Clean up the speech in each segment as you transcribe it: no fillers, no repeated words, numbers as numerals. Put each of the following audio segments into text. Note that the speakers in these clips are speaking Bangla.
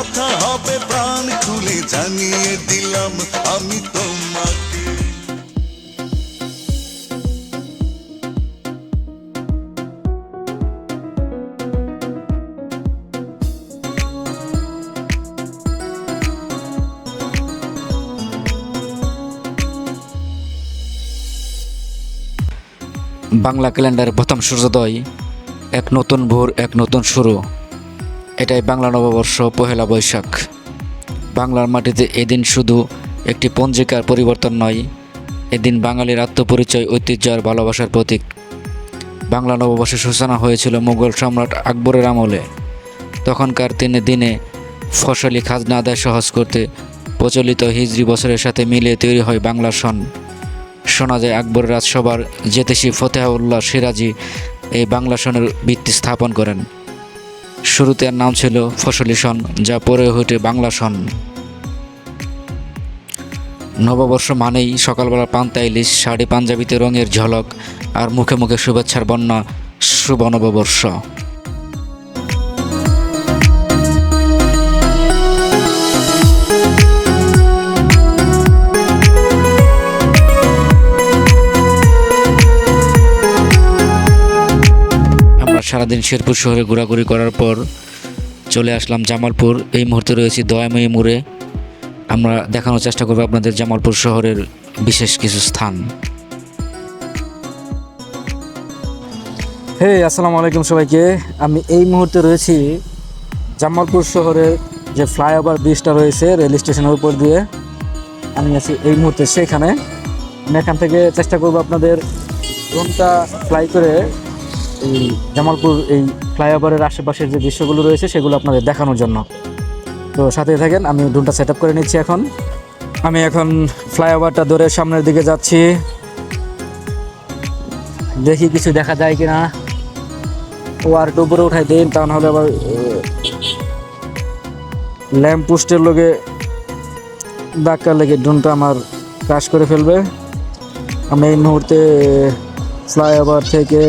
কথা হবে প্রাণ খুলে জানিয়ে দিলাম আমি তোমাকে। বাংলা ক্যালেন্ডারের প্রথম সূর্যোদয়, এক নতুন ভোর, এক নতুন শুরু। এটাই বাংলা নববর্ষ, পহেলা বৈশাখ। বাংলার মাটিতে এদিন শুধু একটি পঞ্জিকার পরিবর্তন নয়, এদিন বাঙালির আত্মপরিচয়, ঐতিহ্য আর ভালোবাসার প্রতীক। বাংলা নববর্ষের সূচনা হয়েছিল মুঘল সম্রাট আকবরের আমলে। তখনকার দিনে ফসলি খাজনা আদায় সহজ করতে প্রচলিত হিজরি বছরের সাথে মিলিয়ে তৈরি হয় বাংলা সন। শোনা যায় আকবরের রাজসভার জ্যোতিষী ফতেহাউল্লাহ সিরাজি এই বাংলা সনের ভিত্তি স্থাপন করেন। শুরুতে এর নাম ছিল ফসলি সন, যা পরে ওঠে বাংলা সন। নববর্ষ মানেই সকালবেলা পান্তা ইলিশ, শাড়ি পাঞ্জাবিতে রঙের ঝলক আর মুখে মুখে শুভেচ্ছার বন্যা। শুভ নববর্ষ। সারাদিন শেরপুর শহরে ঘোরাঘুরি করার পর চলে আসলাম জামালপুর। এই মুহূর্তে রয়েছি দয়াময়ী মোড়ে। আমরা দেখানোর চেষ্টা করব আপনাদের জামালপুর শহরের বিশেষ কিছু স্থান। আসসালামু আলাইকুম সবাইকে। আমি এই মুহূর্তে রয়েছি জামালপুর শহরের যে ফ্লাইওভার ব্রিজটা রয়েছে রেল স্টেশনের উপর দিয়ে। আমি আছি এই মুহূর্তে সেখানে। আমি এখান থেকে চেষ্টা করব আপনাদের ড্রোনটা ফ্লাই করে এই জামালপুর এই ফ্লাইওভারের আশেপাশের যে দৃশ্যগুলো রয়েছে সেগুলো আপনাদের দেখানোর জন্য। তো সাথে থাকেন, আমি ড্রোনটা সেট আপ করে নিচ্ছি। আমি এখন ফ্লাইওভারটা ধরে সামনের দিকে যাচ্ছি। দেখি কিছু দেখা যায় কিনা। ও আর একটু উপরে উঠাই দিন, তা নাহলে আবার ল্যাম্প পোস্টের লগে ধাক্কা লেগে ড্রোনটা আমার ক্রাশ করে ফেলবে। আমি এই মুহূর্তে ফ্লাইওভার থেকে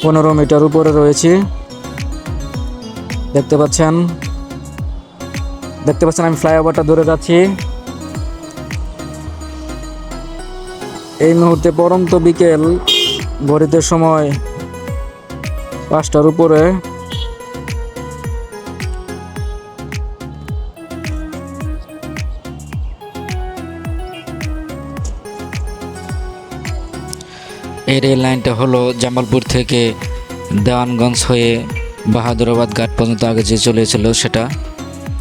15 মিটার উপরে রয়েছি। দেখতে পাচ্ছেন আমি ফ্লাইওভারটা ধরে যাচ্ছি। এই মুহূর্তে পরন্ত বিকেল, ঘড়িতে সময় 5টার উপরে। এই রেল লাইনটা হলো জামালপুর থেকে দেওয়ানগঞ্জ হয়ে বাহাদুরাবাদ ঘাট পর্যন্ত আগে যে চলেছিল সেটা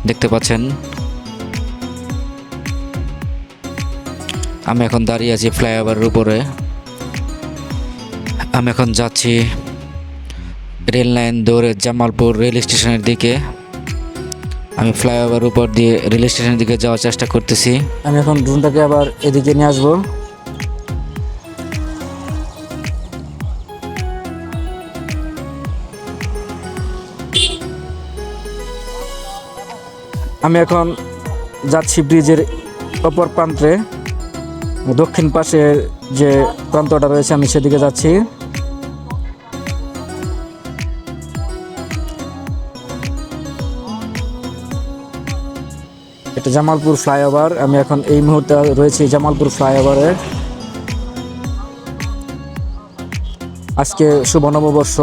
দেখতে পাচ্ছেন। আমি এখন দাঁড়িয়ে আছি ফ্লাইওভারের উপরে। আমি এখন যাচ্ছি রেল লাইন ধরে জামালপুর রেল স্টেশনের দিকে। আমি ফ্লাইওভার উপর দিয়ে রেল স্টেশনের দিকে যাওয়ার চেষ্টা করতেছি। আমি এখন ড্রোনটাকে আবার এদিকে নিয়ে আসবো। আমি এখন যাচ্ছি ব্রিজের অপর প্রান্তে, দক্ষিণ পাশে যে প্রান্তটা রয়েছে আমি সেদিকে যাচ্ছি। এটা জামালপুর ফ্লাইওভার। আমি এখন এই মুহূর্তে রয়েছি জামালপুর ফ্লাইওভারে। আজকে শুভ নববর্ষ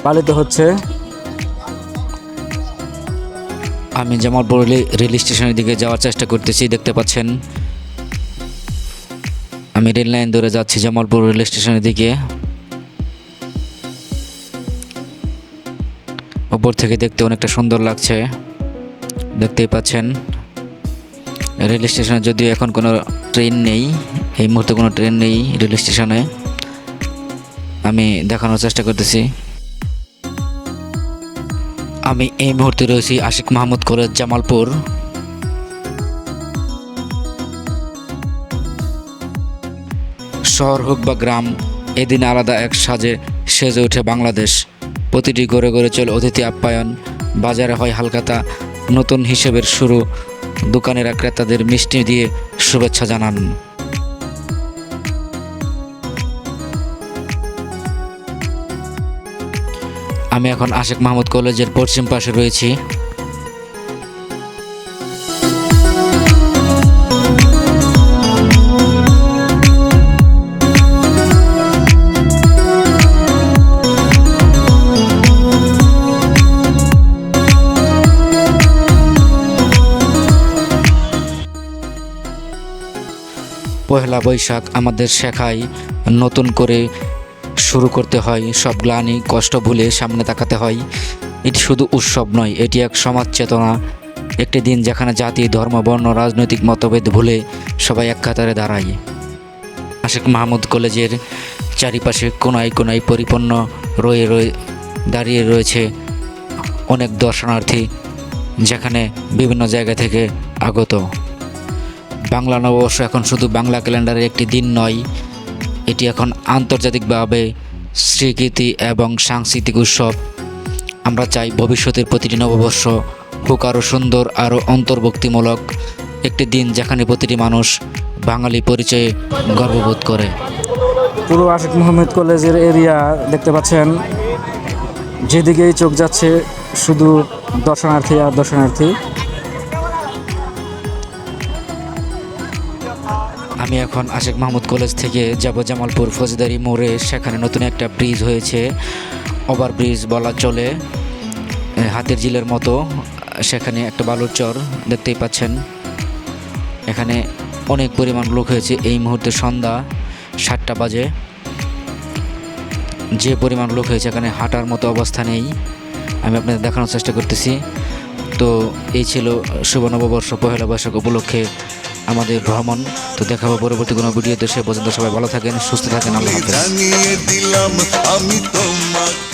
পালিত হচ্ছে। আমি জামালপুর রেল স্টেশনের দিকে যাওয়ার চেষ্টা করতেছি। দেখতে পাচ্ছেন আমি রেল লাইন ধরে যাচ্ছি জামালপুর রেল স্টেশনের দিকে। উপর থেকে দেখতে অনেকটা সুন্দর লাগছে, দেখতেই পাচ্ছেন। রেল স্টেশনে যদিও এখন কোনো ট্রেন নেই, এই মুহূর্তে কোনো ট্রেন নেই রেল স্টেশনে। আমি দেখানোর চেষ্টা করতেছি। আমি এই মুহূর্তে রয়েছি আশিক মাহমুদ কলেজ জামালপুর। শহর হোক বা গ্রাম, এদিন আলাদা এক সাজে সেজে ওঠে বাংলাদেশ। প্রতিটি ঘরে ঘরে চলে অতিথি আপ্যায়ন, বাজারে হয় হালখাতা, নতুন হিসেবের শুরু। দোকানেরা ক্রেতাদের মিষ্টি দিয়ে শুভেচ্ছা জানান। আমি এখন আশেক মাহমুদ কলেজের পশ্চিম পাশে রয়েছি। পহেলা বৈশাখ আমাদের শেখায় নতুন করে শুরু করতে হয়, সব গ্লানি কষ্ট ভুলে সামনে তাকাতে হয়। এটি শুধু উৎসব নয়, এটি এক সমাজ চেতনা, একটি দিন যেখানে জাতি ধর্ম বর্ণ রাজনৈতিক মতভেদ ভুলে সবাই এক কাতারে দাঁড়ায়। আশেক মাহমুদ কলেজের চারিপাশে কোনায় কোনায় পরিপূর্ণ দাঁড়িয়ে রয়েছে অনেক দর্শনার্থী, যেখানে বিভিন্ন জায়গা থেকে আগত। বাংলা নববর্ষ এখন শুধু বাংলা ক্যালেন্ডারের একটি দিন নয়, এটি এখন আন্তর্জাতিকভাবে স্বীকৃতি এবং সাংস্কৃতিক উৎসব। আমরা চাই ভবিষ্যতের প্রতিটি নববর্ষ হোক আরও সুন্দর, আরও অন্তর্ভুক্তিমূলক একটি দিন, যেখানে প্রতিটি মানুষ বাঙালি পরিচয়ে গর্ববোধ করে। পুরো আশেক মাহমুদ কলেজের এরিয়া দেখতে পাচ্ছেন, যেদিকেই চোখ যাচ্ছে শুধু দর্শনার্থী আর দর্শনার্থী। আমি এখন আশেক মাহমুদ কলেজ থেকে যাব জামালপুর ফৌজদারি মোড়ে। সেখানে নতুন একটা ব্রিজ হয়েছে, ওভারব্রিজ বলা চলে, হাতের ঝিলের মতো। সেখানে একটা বালুর চর দেখতেই পাচ্ছেন। এখানে অনেক পরিমাণ লোক হয়েছে। এই মুহূর্তে সন্ধ্যা 7টা বাজে। যে পরিমাণ লোক হয়েছে এখানে হাঁটার মতো অবস্থা নেই। আমি আপনাদের দেখানোর চেষ্টা করতেছি। তো এই ছিল শুভ নববর্ষ পহেলা বৈশাখ উপলক্ষে আমাদের ভ্রমণ। তো দেখাবো পরবর্তী কোনো ভিডিওতে। সে পর্যন্ত সবাই ভালো থাকেন, সুস্থ থাকেন। আল্লাহ হাফেজ। জানিয়ে দিলাম আমি তোমাকে।